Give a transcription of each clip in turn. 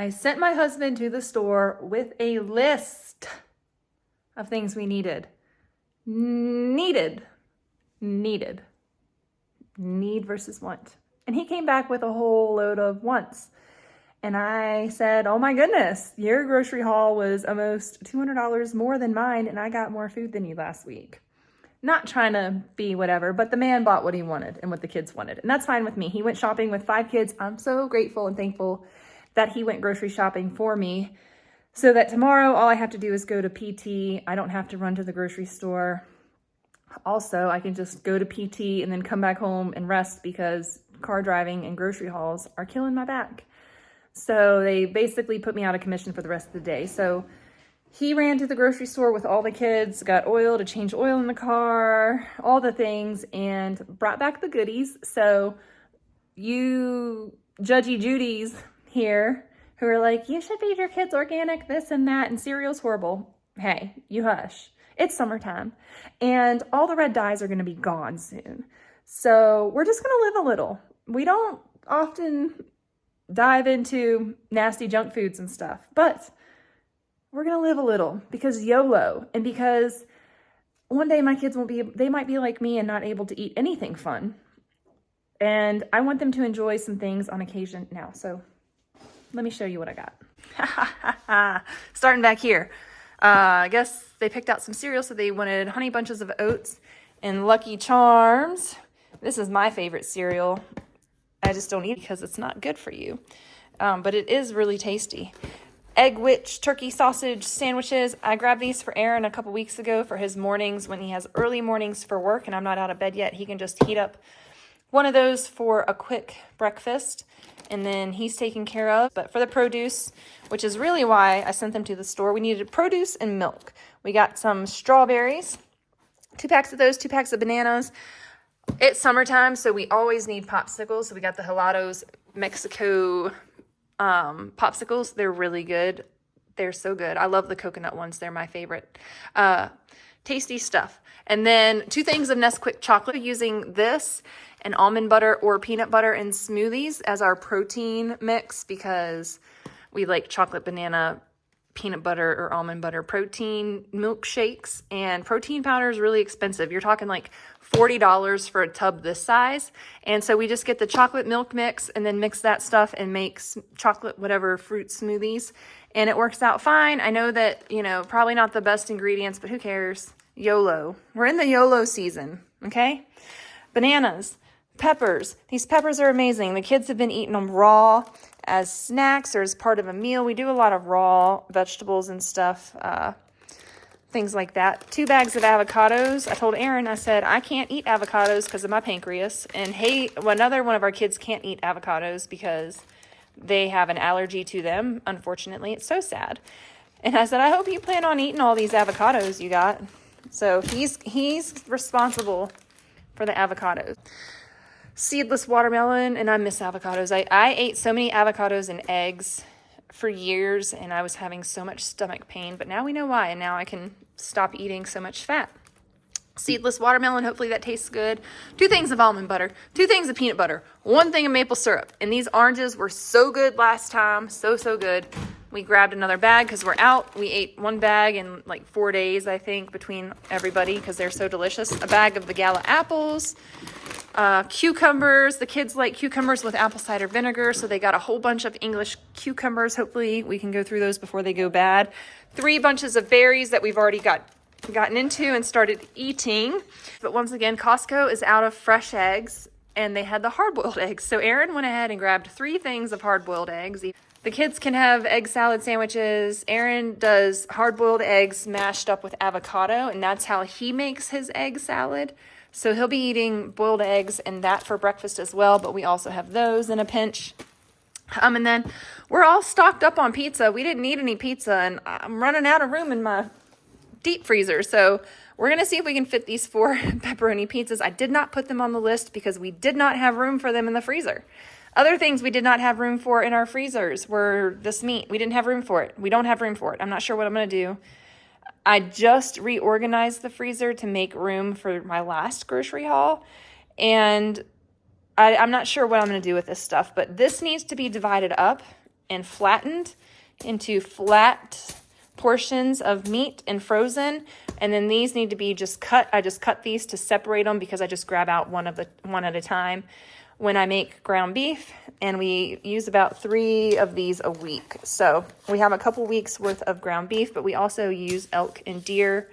I sent my husband to the store with a list of things we needed. Need versus want. And he came back with a whole load of wants. And I said, oh my goodness, your grocery haul was almost $200 more than mine, and I got more food than you last week. Not trying to be whatever, but the man bought what he wanted and what the kids wanted. And that's fine with me. He went shopping with 5 kids. I'm so grateful and thankful that he went grocery shopping for me so that tomorrow all I have to do is go to PT. I don't have to run to the grocery store. Also, I can just go to PT and then come back home and rest because car driving and grocery hauls are killing my back. So they basically put me out of commission for the rest of the day. So he ran to the grocery store with all the kids, got oil to change oil in the car, all the things, and brought back the goodies. So you judgy Judies here who are like, you should feed your kids organic, this and that, and cereal's horrible. Hey, you hush. It's summertime, and all the red dyes are going to be gone soon. So we're just going to live a little. We don't often dive into nasty junk foods and stuff, but we're going to live a little because YOLO, and because one day my kids they might be like me and not able to eat anything fun. And I want them to enjoy some things on occasion now. So let me show you what I got. Starting back here. I guess they picked out some cereal, so they wanted Honey Bunches of Oats and Lucky Charms. This is my favorite cereal. I just don't eat it because it's not good for you. But it is really tasty. Egg Witch turkey sausage sandwiches. I grabbed these for Aaron a couple weeks ago for his mornings when he has early mornings for work and I'm not out of bed yet. He can just heat up one of those for a quick breakfast, and then he's taken care of. But for the produce, which is really why I sent them to the store, we needed produce and milk. We got some strawberries, 2 packs of those, 2 packs of bananas. It's summertime, so we always need popsicles. So we got the Helados Mexico popsicles. They're really good. They're so good. I love the coconut ones. They're my favorite. Tasty stuff. And then 2 things of Nesquik chocolate, using this and almond butter or peanut butter in smoothies as our protein mix because we like chocolate, banana, peanut butter, or almond butter protein milkshakes. And protein powder is really expensive. You're talking like $40 for a tub this size. And so we just get the chocolate milk mix and then mix that stuff and make chocolate whatever fruit smoothies. And it works out fine. I know that, probably not the best ingredients, but who cares? YOLO. We're in the YOLO season, okay? Bananas, peppers. These peppers are amazing. The kids have been eating them raw as snacks or as part of a meal. We do a lot of raw vegetables and stuff, things like that. 2 bags of avocados. I told Aaron, I said, I can't eat avocados because of my pancreas. And hey, another one of our kids can't eat avocados because they have an allergy to them. Unfortunately, it's so sad. And I said, I hope you plan on eating all these avocados you got. So he's responsible for the avocados. Seedless watermelon, and I miss avocados. I ate so many avocados and eggs for years, and I was having so much stomach pain, but now we know why, and now I can stop eating so much fat. Seedless watermelon, hopefully that tastes good. 2 things of almond butter, 2 things of peanut butter, 1 thing of maple syrup. And these oranges were so good last time, so good. We grabbed another bag because we're out. We ate 1 bag in like 4 days, I think, between everybody because they're so delicious. A bag of the Gala apples, cucumbers. The kids like cucumbers with apple cider vinegar, so they got a whole bunch of English cucumbers. Hopefully we can go through those before they go bad. 3 bunches of berries that we've already gotten into and started eating. But once again, Costco is out of fresh eggs, and they had the hard-boiled eggs. So Aaron went ahead and grabbed 3 things of hard-boiled eggs. The kids can have egg salad sandwiches. Aaron does hard-boiled eggs mashed up with avocado, and that's how he makes his egg salad. So he'll be eating boiled eggs and that for breakfast as well, but we also have those in a pinch. And then we're all stocked up on pizza. We didn't need any pizza, and I'm running out of room in my deep freezer. So we're going to see if we can fit these 4 pepperoni pizzas. I did not put them on the list because we did not have room for them in the freezer. Other things we did not have room for in our freezers were this meat. We didn't have room for it. We don't have room for it. I'm not sure what I'm going to do. I just reorganized the freezer to make room for my last grocery haul. And I'm not sure what I'm going to do with this stuff, but this needs to be divided up and flattened into flat portions of meat and frozen. And then these need to be just cut. I just cut these to separate them because I just grab out one at a time when I make ground beef, and we use about 3 of these a week. So we have a couple weeks worth of ground beef, but we also use elk and deer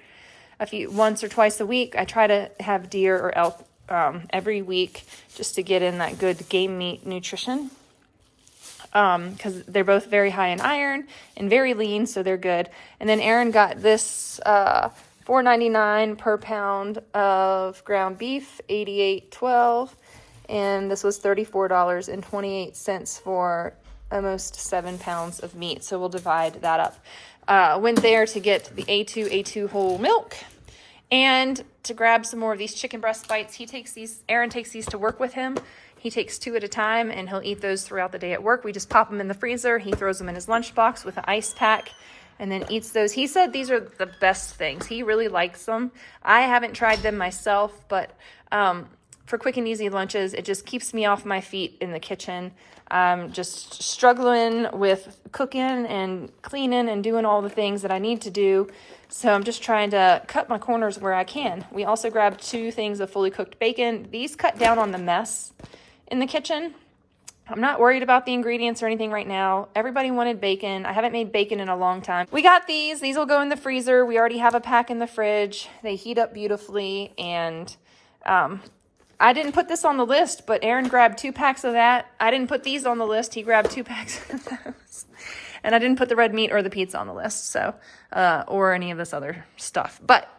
once or twice a week. I try to have deer or elk every week just to get in that good game meat nutrition, because they're both very high in iron and very lean, so they're good. And then Aaron got this $4.99 per pound of ground beef, 88.12, and this was $34.28 for almost 7 pounds of meat. So we'll divide that up. Went there to get the A2 whole milk and to grab some more of these chicken breast bites. Aaron takes these to work with him. He takes 2 at a time, and he'll eat those throughout the day at work. We just pop them in the freezer. He throws them in his lunchbox with an ice pack and then eats those. He said these are the best things. He really likes them. I haven't tried them myself, but for quick and easy lunches, it just keeps me off my feet in the kitchen. I'm just struggling with cooking and cleaning and doing all the things that I need to do. So I'm just trying to cut my corners where I can. We also grabbed 2 things of fully cooked bacon. These cut down on the mess in the kitchen. I'm not worried about the ingredients or anything right now. Everybody wanted bacon. I haven't made bacon in a long time. We got these. These will go in the freezer. We already have a pack in the fridge. They heat up beautifully, and I didn't put this on the list, but Aaron grabbed 2 packs of that. I didn't put these on the list. He grabbed 2 packs of those. And I didn't put the red meat or the pizza on the list, so or any of this other stuff. But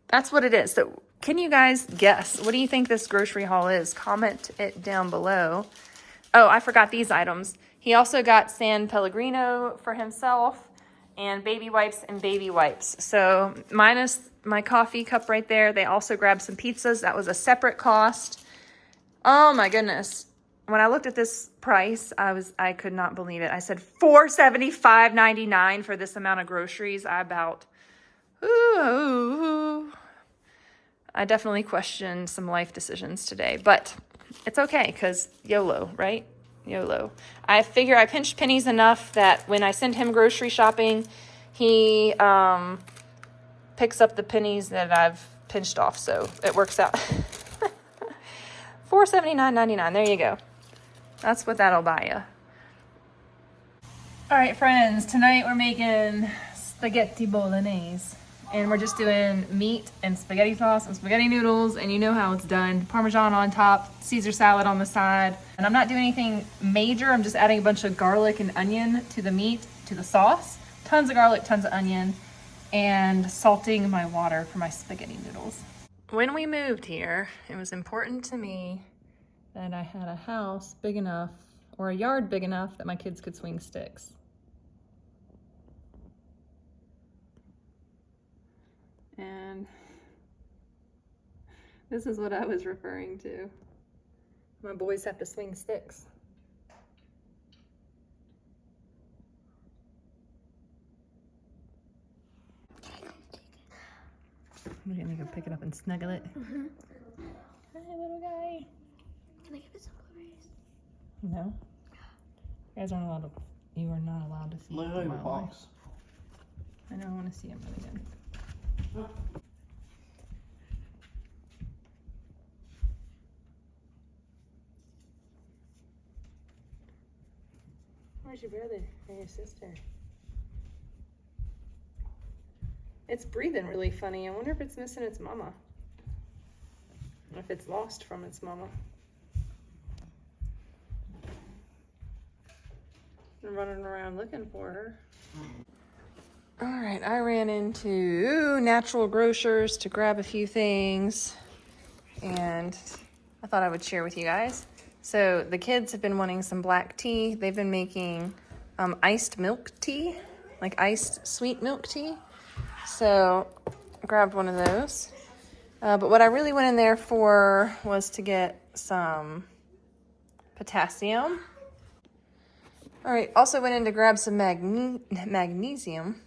that's what it is. So can you guys guess? What do you think this grocery haul is? Comment it down below. Oh, I forgot these items. He also got San Pellegrino for himself and baby wipes and baby wipes. So minus my coffee cup right there. They also grabbed some pizzas. That was a separate cost. Oh my goodness. When I looked at this price, I could not believe it. I said $475.99 for this amount of groceries. I definitely questioned some life decisions today, but it's okay because YOLO, right? YOLO. I figure I pinched pennies enough that when I send him grocery shopping, he picks up the pennies that I've pinched off, so it works out. $479.99. There you go. That's what that'll buy you. All right, friends. Tonight we're making spaghetti bolognese. And we're just doing meat and spaghetti sauce and spaghetti noodles, and you know how it's done. Parmesan on top, Caesar salad on the side. And I'm not doing anything major. I'm just adding a bunch of garlic and onion to the meat, to the sauce. Tons of garlic, tons of onion, and salting my water for my spaghetti noodles. When we moved here, it was important to me that I had a house big enough, or a yard big enough, that my kids could swing sticks. And this is what I was referring to. My boys have to swing sticks. We're gonna go pick it up and snuggle it. Mm-hmm. Hi, little guy. Can I give it some blueberries? No. You guys aren't allowed to. You are not allowed to feed the box. I know. I want to see him really good. Where's your brother or your sister? It's breathing really funny. I wonder if it's missing its mama. Or if it's lost from its mama. I'm running around looking for her. All right, I ran into Natural Grocers to grab a few things, and I thought I would share with you guys. So the kids have been wanting some black tea. They've been making iced milk tea, like iced sweet milk tea. So I grabbed one of those. But what I really went in there for was to get some potassium. All right, also went in to grab some magnesium.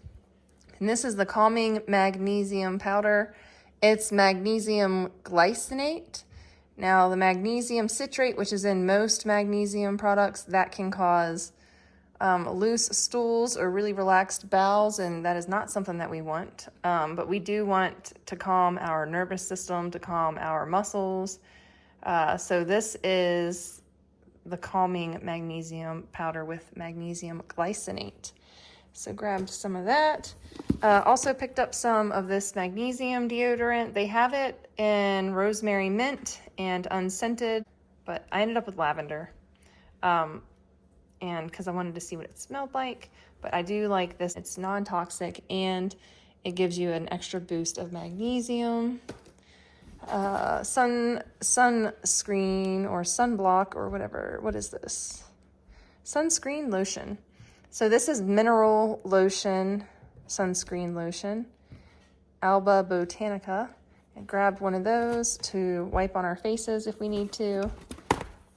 And this is the Calming Magnesium Powder. It's magnesium glycinate. Now, the magnesium citrate, which is in most magnesium products, that can cause loose stools or really relaxed bowels, and that is not something that we want. But we do want to calm our nervous system, to calm our muscles. So this is the calming magnesium powder with magnesium glycinate. So grabbed some of that. Also picked up some of this magnesium deodorant. They have it in rosemary mint and unscented, but I ended up with lavender. And because I wanted to see what it smelled like, but I do like this. It's non-toxic and it gives you an extra boost of magnesium. Sunscreen or sunblock or whatever. What is this? Sunscreen lotion. So this is mineral lotion, sunscreen lotion, Alba Botanica. I grabbed one of those to wipe on our faces if we need to.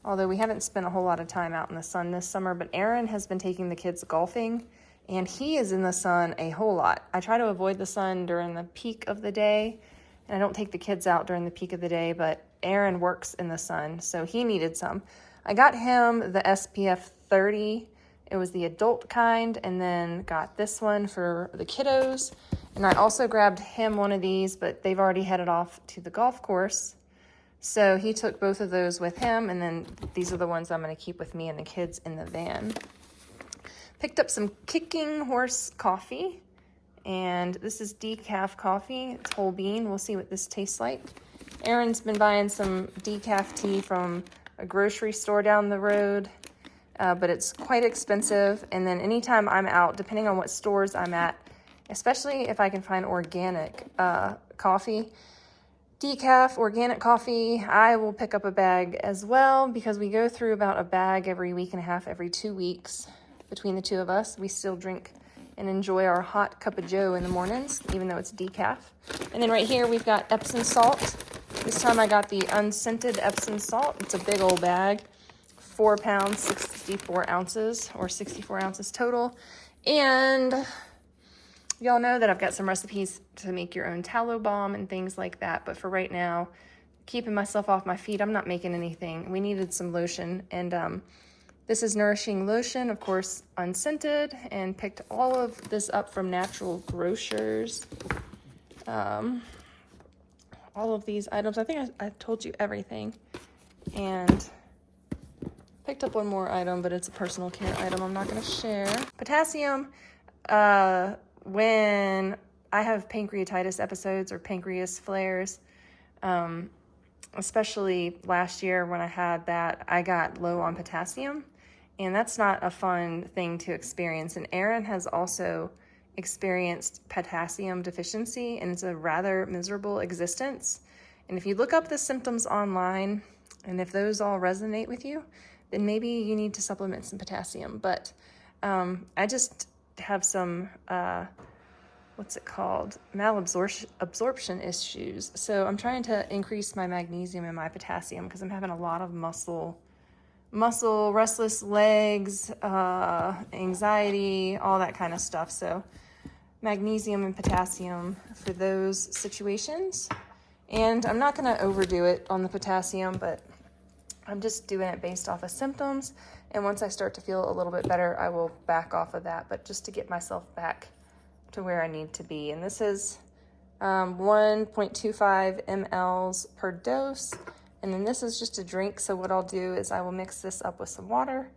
Although we haven't spent a whole lot of time out in the sun this summer, but Aaron has been taking the kids golfing and he is in the sun a whole lot. I try to avoid the sun during the peak of the day, and I don't take the kids out during the peak of the day, but Aaron works in the sun, so he needed some. I got him the SPF 30. It was the adult kind, and then got this one for the kiddos. And I also grabbed him one of these, but they've already headed off to the golf course. So he took both of those with him, and then these are the ones I'm going to keep with me and the kids in the van. Picked up some Kicking Horse coffee, and this is decaf coffee. It's whole bean. We'll see what this tastes like. Aaron's been buying some decaf tea from a grocery store down the road, but it's quite expensive. And then anytime I'm out, depending on what stores I'm at, especially if I can find organic coffee, decaf, organic coffee, I will pick up a bag as well, because we go through about a bag every week and a half, every 2 weeks between the two of us. We still drink and enjoy our hot cup of joe in the mornings, even though it's decaf. And then right here, we've got Epsom salt. This time I got the unscented Epsom salt. It's a big old bag, 4 pounds, 64 ounces, or 64 ounces total. And y'all know that I've got some recipes to make your own tallow balm and things like that. But for right now, keeping myself off my feet, I'm not making anything. We needed some lotion, and this is Nourishing Lotion, of course, unscented, and picked all of this up from Natural Grocers. All of these items, I think I told you everything. And picked up one more item, but it's a personal care item I'm not going to share. Potassium, when I have pancreatitis episodes or pancreas flares, especially last year when I had that, I got low on potassium. And that's not a fun thing to experience. And Aaron has also experienced potassium deficiency, and it's a rather miserable existence. And if you look up the symptoms online, and if those all resonate with you, then maybe you need to supplement some potassium. But I just have some, malabsorption issues. So I'm trying to increase my magnesium and my potassium because I'm having a lot of muscle, restless legs, anxiety, all that kind of stuff. So magnesium and potassium for those situations. And I'm not going to overdo it on the potassium, but I'm just doing it based off of symptoms. And once I start to feel a little bit better, I will back off of that, but just to get myself back to where I need to be. And this is 1.25 mLs per dose. And then this is just a drink. So what I'll do is I will mix this up with some water,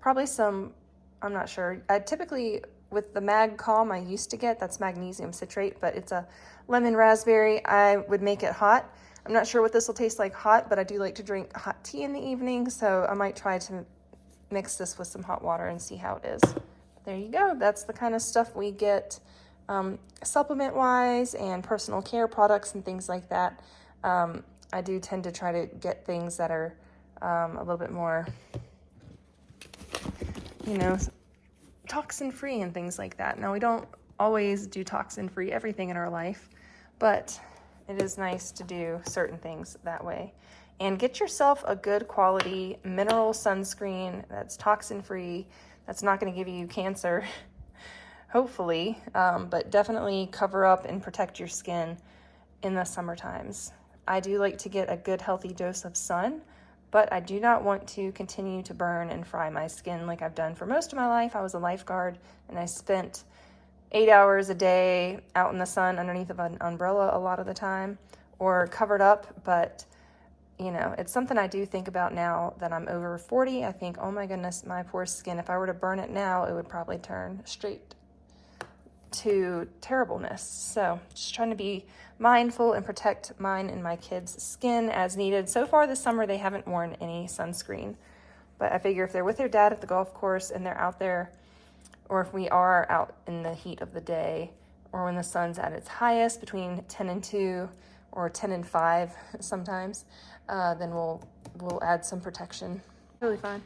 probably some, I'm not sure. I typically, with the Mag Calm I used to get, that's magnesium citrate, but it's a lemon raspberry. I would make it hot. I'm not sure what this will taste like hot, but I do like to drink hot tea in the evening. So I might try to mix this with some hot water and see how it is. There you go. That's the kind of stuff we get supplement wise and personal care products and things like that. I do tend to try to get things that are a little bit more, toxin-free and things like that. Now, we don't always do toxin-free everything in our life, but it is nice to do certain things that way. And get yourself a good quality mineral sunscreen that's toxin-free, that's not going to give you cancer, hopefully, but definitely cover up and protect your skin in the summer times. I do like to get a good healthy dose of sun, but I do not want to continue to burn and fry my skin like I've done for most of my life. I was a lifeguard and I spent 8 hours a day out in the sun underneath of an umbrella a lot of the time, or covered up. But you know, it's something I do think about now that I'm over 40. I think, oh my goodness, my poor skin, if I were to burn it now, it would probably turn straight to terribleness. So just trying to be mindful and protect mine and my kids' skin as needed. So far this summer, they haven't worn any sunscreen, but I figure if they're with their dad at the golf course and they're out there, or if we are out in the heat of the day, or when the sun's at its highest between 10 and 2 or 10 and 5 sometimes, then we'll add some protection. Totally fine.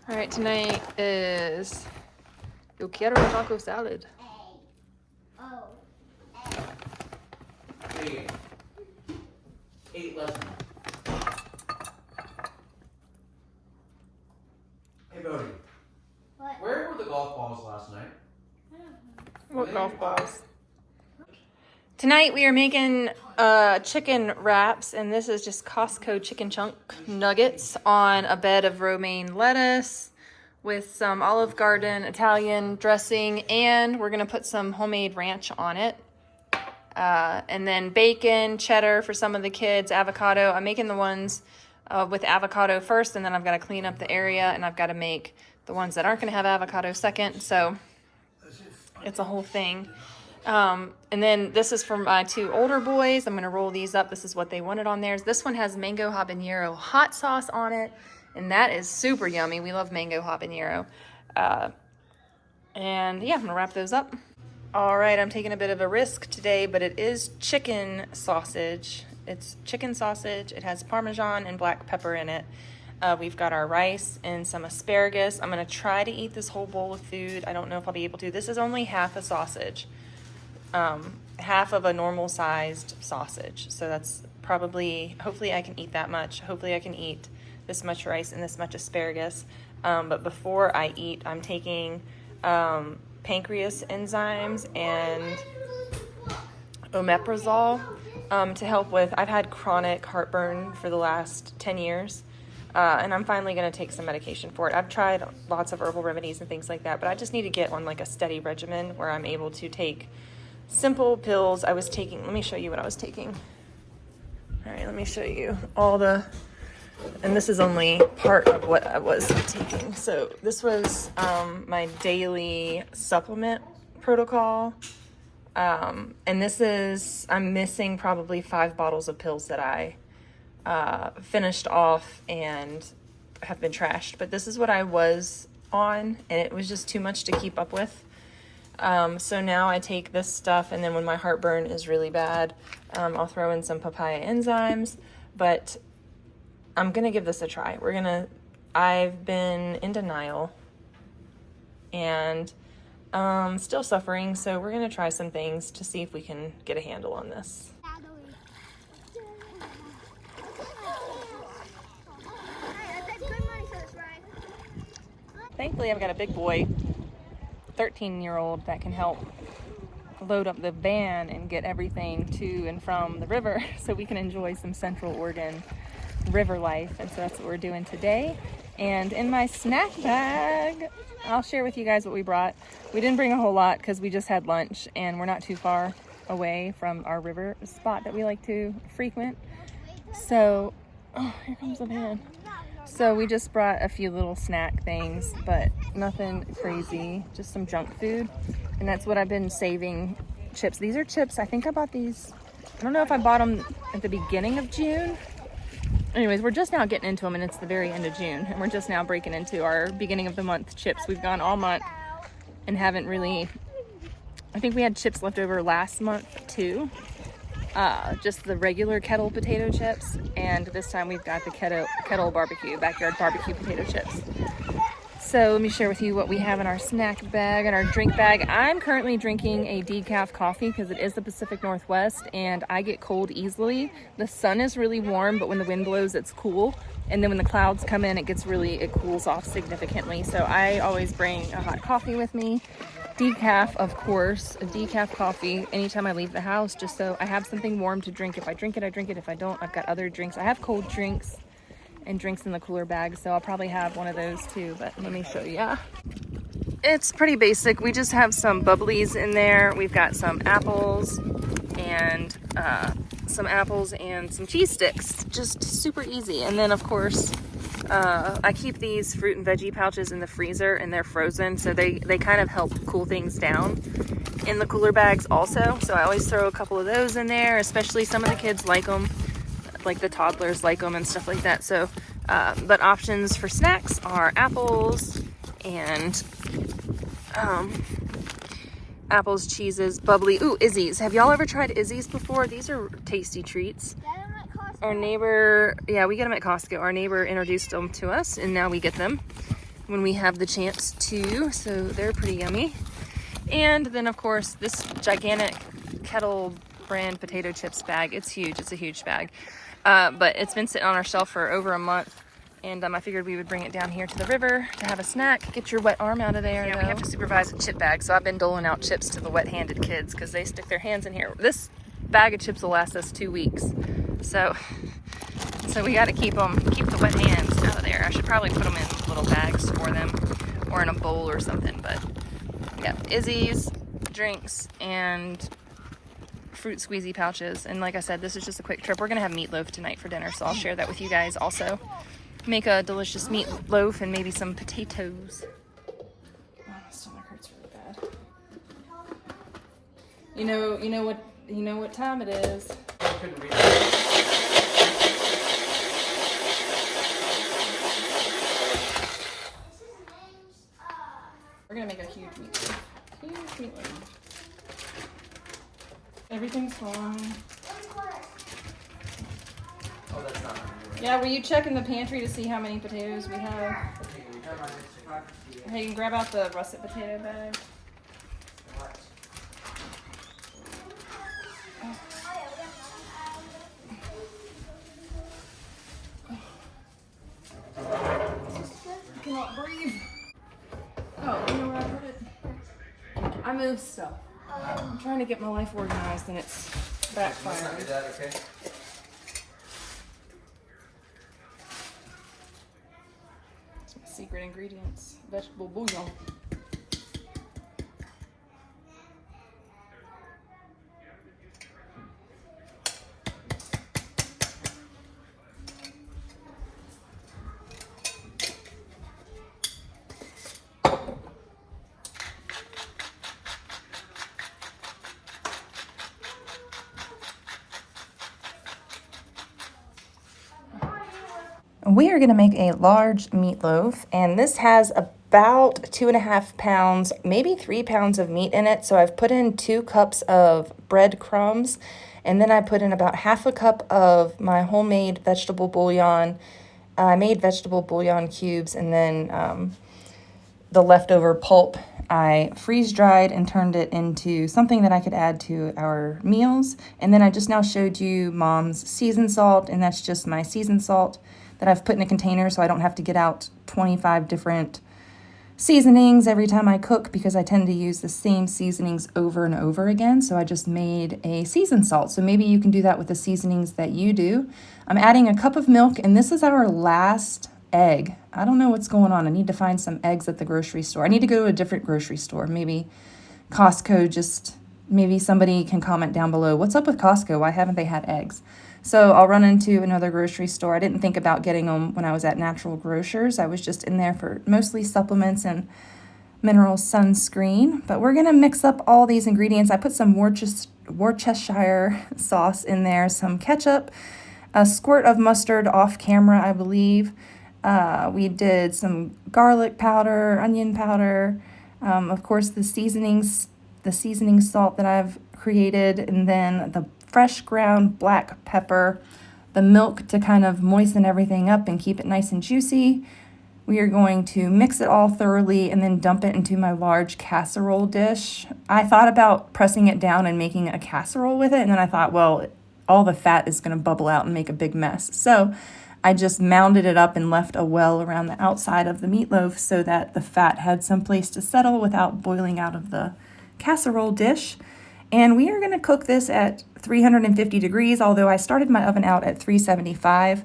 All right, tonight is Yo Quiero Taco Salad. Hey, 8 lessons. Hey, Bodie. What? Where were the golf balls last night? What golf balls? Tonight we are making chicken wraps, and this is just Costco chicken chunk nuggets on a bed of romaine lettuce with some Olive Garden Italian dressing, and we're gonna put some homemade ranch on it. And then bacon, cheddar for some of the kids, avocado. I'm making the ones with avocado first, and then I've got to clean up the area, and I've got to make the ones that aren't going to have avocado second. So it's a whole thing. And then this is for my 2 older boys. I'm going to roll these up. This is what they wanted on theirs. This one has mango habanero hot sauce on it, and that is super yummy. We love mango habanero. And yeah, I'm going to wrap those up. All right, I'm taking a bit of a risk today, but it is chicken sausage. It's chicken sausage. It has Parmesan and black pepper in it. We've got our rice and some asparagus. I'm going to try to eat this whole bowl of food. I don't know if I'll be able to. This is only half a sausage, half of a normal sized sausage. So that's probably, hopefully I can eat that much. Hopefully I can eat this much rice and this much asparagus. But before I eat, I'm taking pancreas enzymes and omeprazole to help with, I've had chronic heartburn for the last 10 years, and I'm finally going to take some medication for it. I've tried lots of herbal remedies and things like that, but I just need to get on like a steady regimen where I'm able to take simple pills. I was taking, let me show you what I was taking. All right, let me show you all the, and this is only part of what I was taking. So this was my daily supplement protocol. And this is, I'm missing probably 5 bottles of pills that I finished off and have been trashed. But this is what I was on, and it was just too much to keep up with. So now I take this stuff, and then when my heartburn is really bad, I'll throw in some papaya enzymes. But I'm gonna give this a try. I've been in denial and still suffering, so we're gonna try some things to see if we can get a handle on this. Thankfully, I've got a big boy, 13-year-old, that can help load up the van and get everything to and from the river so we can enjoy some Central Oregon river life. And so that's what we're doing today. And in my snack bag, I'll share with you guys what we brought. We didn't bring a whole lot because we just had lunch and we're not too far away from our river spot that we like to frequent. So, oh, here comes the van. So we just brought a few little snack things, but nothing crazy, just some junk food. And that's what I've been saving. Chips. These are chips. I think I bought these, I don't know if I bought them at the beginning of June. Anyways, we're just now getting into them, and it's the very end of June, and we're just now breaking into our beginning of the month chips. We've gone all month and haven't really, I think we had chips left over last month too. Just the regular kettle potato chips, and this time we've got the kettle barbecue, backyard barbecue potato chips. So let me share with you what we have in our snack bag and our drink bag. I'm currently drinking a decaf coffee because it is the Pacific Northwest and I get cold easily. The sun is really warm, but when the wind blows, it's cool. And then when the clouds come in, it cools off significantly. So I always bring a hot coffee with me. Decaf, of course, a decaf coffee anytime I leave the house, just so I have something warm to drink. If I drink it, I drink it. If I don't, I've got other drinks. I have cold drinks and drinks in the cooler bag. So I'll probably have one of those too, but let me show you. It's pretty basic. We just have some bubblies in there. We've got some apples and some cheese sticks. Just super easy. And then of course, I keep these fruit and veggie pouches in the freezer and they're frozen. So they kind of help cool things down in the cooler bags also. So I always throw a couple of those in there, especially some of the kids like them, like the toddlers like them and stuff like that. So, but options for snacks are apples and apples, cheeses, bubbly. Ooh, Izzy's. Have y'all ever tried Izzy's before? These are tasty treats. Our neighbor, yeah, we get them at Costco. Our neighbor introduced them to us, and now we get them when we have the chance to. So they're pretty yummy. And then, of course, this gigantic Kettle brand potato chips bag. It's huge. It's a huge bag. But it's been sitting on our shelf for over a month. And I figured we would bring it down here to the river to have a snack. Get your wet arm out of there. Yeah, we have to supervise a chip bag. So I've been doling out chips to the wet-handed kids because they stick their hands in here. This bag of chips will last us 2 weeks. So we got to keep the wet hands out of there. I should probably put them in little bags for them or in a bowl or something. But yeah, Izzy's, drinks, and fruit squeezy pouches. And like I said, this is just a quick trip. We're going to have meatloaf tonight for dinner, so I'll share that with you guys also. Make a delicious meatloaf and maybe some potatoes. Oh, my stomach hurts really bad. You know what time it is. I couldn't read it. We're gonna make a huge meatloaf. Huge meatloaf. Everything's fine. Oh, that's not on you, right? Yeah, will you check in the pantry to see how many potatoes we have? Okay, can we try my Instacart? Hey, you can grab out the russet potato bag. What? I cannot breathe. Oh, you know where I put it? I moved stuff. I'm trying to get my life organized and it's backfiring. Do that, okay? It's my secret ingredients. Vegetable bouillon. We are going to make a large meatloaf, and this has about 2.5 pounds, maybe 3 pounds of meat in it. So I've put in 2 cups of breadcrumbs, and then I put in about half a cup of my homemade vegetable bouillon. I made vegetable bouillon cubes, and then the leftover pulp I freeze dried and turned it into something that I could add to our meals. And then I just now showed you Mom's seasoned salt, and that's just my seasoned salt that I've put in a container so I don't have to get out 25 different seasonings every time I cook, because I tend to use the same seasonings over and over again. So I just made a seasoned salt. So maybe you can do that with the seasonings that you do. I'm adding a cup of milk, and this is our last egg. I don't know what's going on. I need to find some eggs at the grocery store. I need to go to a different grocery store. Maybe Costco. Maybe somebody can comment down below. What's up with Costco? Why haven't they had eggs? So I'll run into another grocery store. I didn't think about getting them when I was at Natural Grocers. I was just in there for mostly supplements and mineral sunscreen. But we're going to mix up all these ingredients. I put some Worcestershire sauce in there, some ketchup, a squirt of mustard off camera, I believe. We did some garlic powder, onion powder, of course the seasoning salt that I've created, and then the fresh ground black pepper, the milk to kind of moisten everything up and keep it nice and juicy. We are going to mix it all thoroughly and then dump it into my large casserole dish. I thought about pressing it down and making a casserole with it, and then I thought, well, all the fat is going to bubble out and make a big mess. So I just mounded it up and left a well around the outside of the meatloaf so that the fat had some place to settle without boiling out of the casserole dish. And we are going to cook this at 350 degrees, although I started my oven out at 375.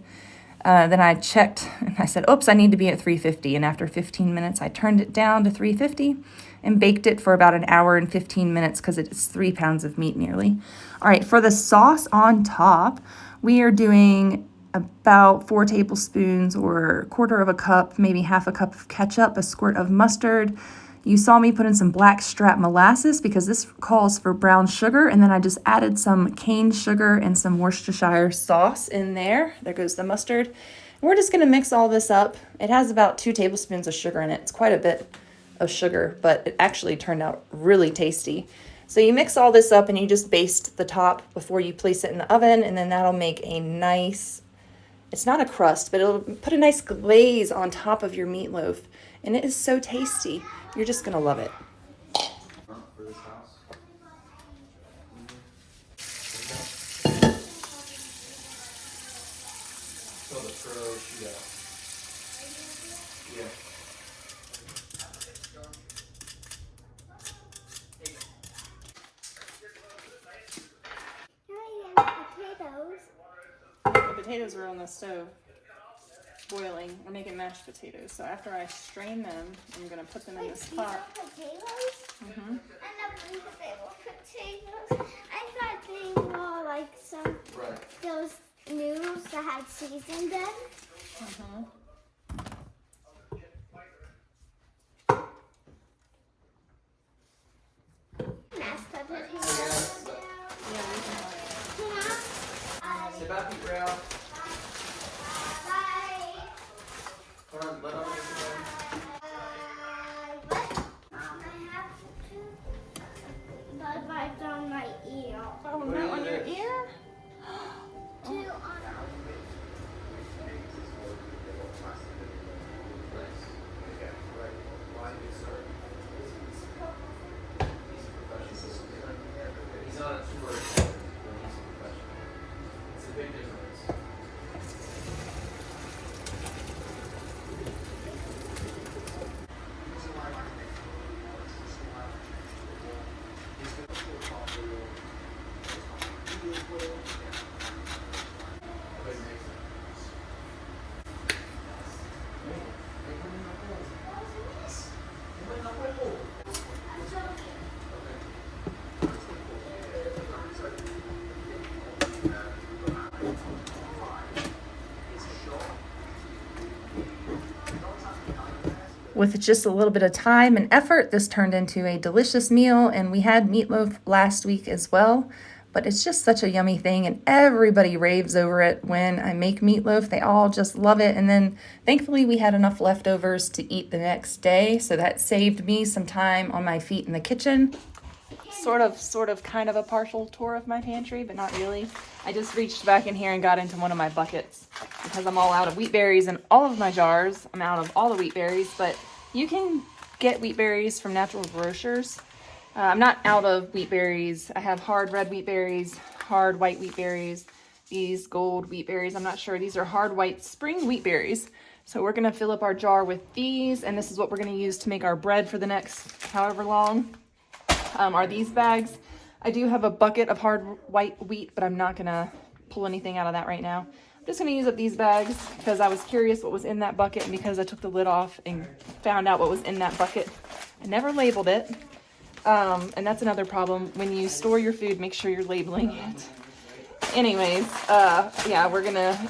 Then I checked and I said, oops, I need to be at 350. And after 15 minutes, I turned it down to 350 and baked it for about an hour and 15 minutes because it's 3 pounds of meat nearly. All right, for the sauce on top, we are doing about 4 tablespoons or 1/4 of a cup, maybe half a cup of ketchup, a squirt of mustard. You saw me put in some blackstrap molasses because this calls for brown sugar, and then I just added some cane sugar and some Worcestershire sauce in there. There goes the mustard. We're just gonna mix all this up. It has about 2 tablespoons of sugar in it. It's quite a bit of sugar, but it actually turned out really tasty. So you mix all this up and you just baste the top before you place it in the oven, and then that'll make a nice, it's not a crust, but it'll put a nice glaze on top of your meatloaf, and it is so tasty. You're just gonna love it. For this house. So the pro shootout. Yeah. Potatoes. The potatoes are on the stove, boiling. We're making mashed potatoes. So after I strain them, I'm gonna put them in this pot. Potatoes? Mm-hmm. I never knew that they were potatoes. I thought they were like some those noodles that had seasoned them. Mm-hmm. Mashed potatoes. Yeah, we can have it. Sit back, Pete Brown. Bye. Hold on, let me get I have two bug bites on my ear. Oh, What no, is on your this? ear? Two on He's not a tour, but he's a professional. It's a big difference. With just a little bit of time and effort, this turned into a delicious meal, and we had meatloaf last week as well. But it's just such a yummy thing, and everybody raves over it when I make meatloaf. They all just love it, and then thankfully we had enough leftovers to eat the next day, so that saved me some time on my feet in the kitchen. Sort of, kind of a partial tour of my pantry, but not really. I just reached back in here and got into one of my buckets because I'm all out of wheat berries in all of my jars. I'm out of all the wheat berries, but you can get wheat berries from Natural Grocers. I'm not out of wheat berries. I have hard red wheat berries, hard white wheat berries, these gold wheat berries. I'm not sure. These are hard white spring wheat berries. So we're going to fill up our jar with these, and this is what we're going to use to make our bread for the next however long. Are these bags. I do have a bucket of hard white wheat, but I'm not gonna pull anything out of that right now. I'm just gonna use up these bags because I was curious what was in that bucket, and because I took the lid off and found out what was in that bucket. I never labeled it. And that's another problem. When you store your food, make sure you're labeling it. Anyways, yeah,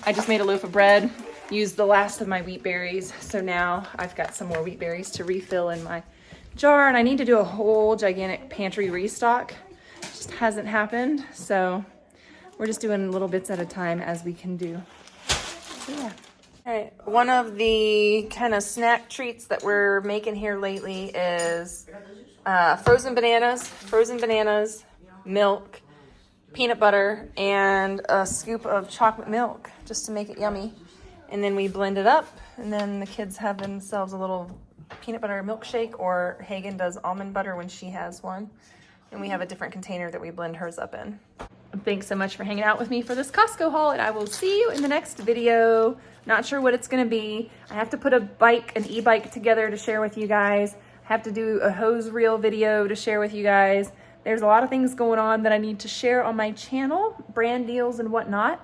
I just made a loaf of bread, used the last of my wheat berries. So now I've got some more wheat berries to refill in my jar, and I need to do a whole gigantic pantry restock. It just hasn't happened, so we're just doing little bits at a time as we can do. So yeah. All right, one of the kind of snack treats that we're making here lately is frozen bananas, milk, peanut butter, and a scoop of chocolate milk just to make it yummy. And then we blend it up, and then the kids have themselves a little peanut butter milkshake, or Hagen does almond butter when she has one. And we have a different container that we blend hers up in. Thanks so much for hanging out with me for this Costco haul, and I will see you in the next video. Not sure what it's gonna be. I have to put an e-bike together to share with you guys. I have to do a hose reel video to share with you guys. There's a lot of things going on that I need to share on my channel, brand deals and whatnot.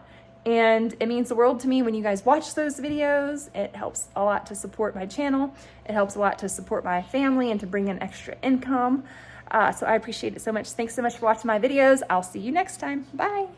And it means the world to me when you guys watch those videos. It helps a lot to support my channel. It helps a lot to support my family and to bring in extra income. So I appreciate it so much. Thanks so much for watching my videos. I'll see you next time. Bye.